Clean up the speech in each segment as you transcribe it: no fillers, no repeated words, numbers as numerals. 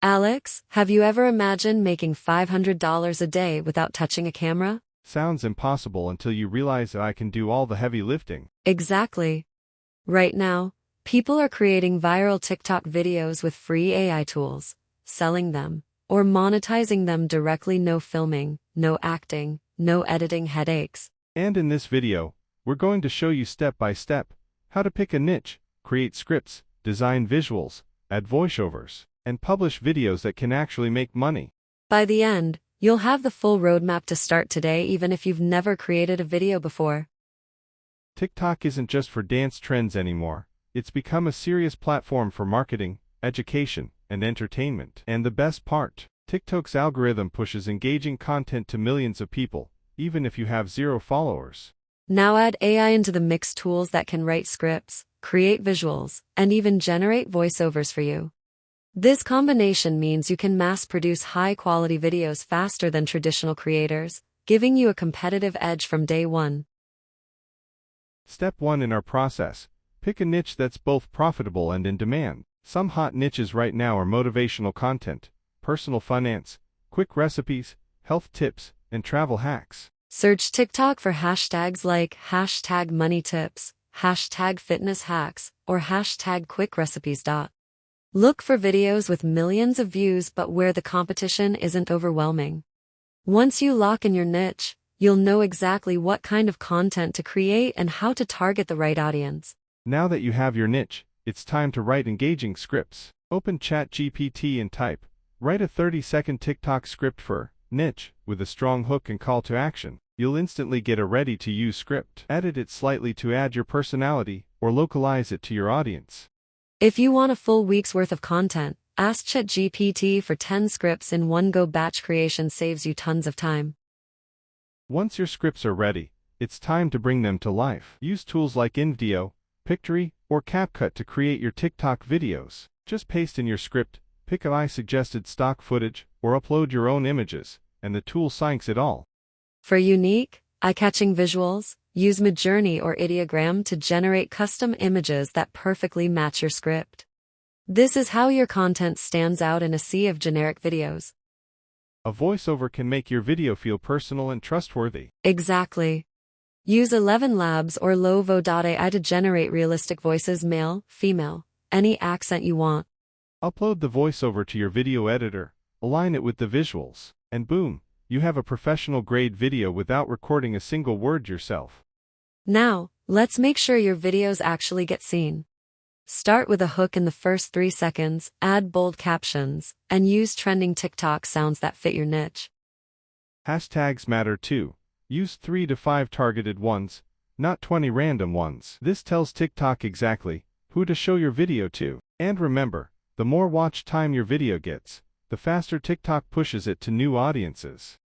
Alex, have you ever imagined making $500 a day without touching a camera? Sounds impossible until you realize that I can do all the heavy lifting. Exactly. Right now, people are creating viral TikTok videos with free AI tools, selling them, or monetizing them directly. No filming, no acting, no editing headaches. And in this video, we're going to show you step by step how to pick a niche, create scripts, design visuals, add voiceovers, and publish videos that can actually make money. By the end, you'll have the full roadmap to start today even if you've never created a video before. TikTok isn't just for dance trends anymore. It's become a serious platform for marketing, education, and entertainment. And the best part, TikTok's algorithm pushes engaging content to millions of people, even if you have 0 followers. Now add AI into the mix, tools that can write scripts, create visuals, and even generate voiceovers for you. This combination means you can mass-produce high-quality videos faster than traditional creators, giving you a competitive edge from day one. Step 1 in our process: pick a niche that's both profitable and in demand. Some hot niches right now are motivational content, personal finance, quick recipes, health tips, and travel hacks. Search TikTok for hashtags like #moneytips, #fitnesshacks, or #quickrecipes. Look for videos with millions of views but where the competition isn't overwhelming. Once you lock in your niche, you'll know exactly what kind of content to create and how to target the right audience. Now that you have your niche, it's time to write engaging scripts. Open ChatGPT and type, write a 30-second TikTok script for niche with a strong hook and call to action. You'll instantly get a ready-to-use script. Edit it slightly to add your personality or localize it to your audience. If you want a full week's worth of content, ask ChatGPT for 10 scripts in one go. Batch creation saves you tons of time. Once your scripts are ready, it's time to bring them to life. Use tools like InVideo, Pictory, or CapCut to create your TikTok videos. Just paste in your script, pick AI-suggested stock footage, or upload your own images, and the tool syncs it all. For unique, eye-catching visuals, use Midjourney or Ideogram to generate custom images that perfectly match your script. This is how your content stands out in a sea of generic videos. A voiceover can make your video feel personal and trustworthy. Exactly. Use 11 Labs or Lovo.ai to generate realistic voices, male, female, any accent you want. Upload the voiceover to your video editor, align it with the visuals, and boom, you have a professional-grade video without recording a single word yourself. Now, let's make sure your videos actually get seen. Start with a hook in the first 3 seconds, add bold captions, and use trending TikTok sounds that fit your niche. Hashtags matter too. Use 3 to 5 targeted ones, not 20 random ones. This tells TikTok exactly who to show your video to. And remember, the more watch time your video gets, the faster TikTok pushes it to new audiences.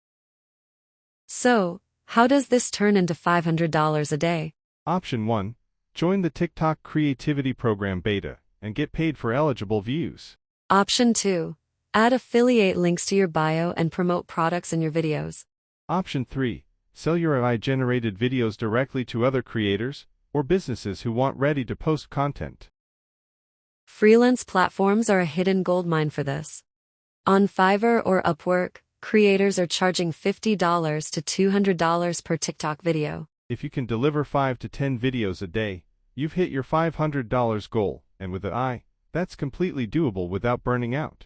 So, how does this turn into $500 a day? Option 1. Join the TikTok Creativity Program beta and get paid for eligible views. Option 2. Add affiliate links to your bio and promote products in your videos. Option 3. Sell your AI-generated videos directly to other creators or businesses who want ready-to-post content. Freelance platforms are a hidden goldmine for this. On Fiverr or Upwork, creators are charging $50 to $200 per TikTok video. If you can deliver 5 to 10 videos a day, you've hit your $500 goal, and with AI, that's completely doable without burning out.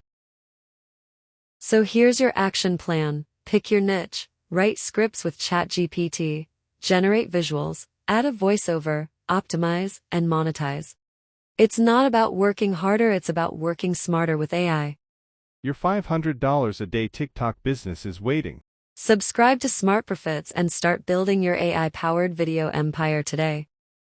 So here's your action plan. Pick your niche, write scripts with ChatGPT, generate visuals, add a voiceover, optimize, and monetize. It's not about working harder, it's about working smarter with AI. Your $500 a day TikTok business is waiting. Subscribe to Smart Profits and start building your AI-powered video empire today.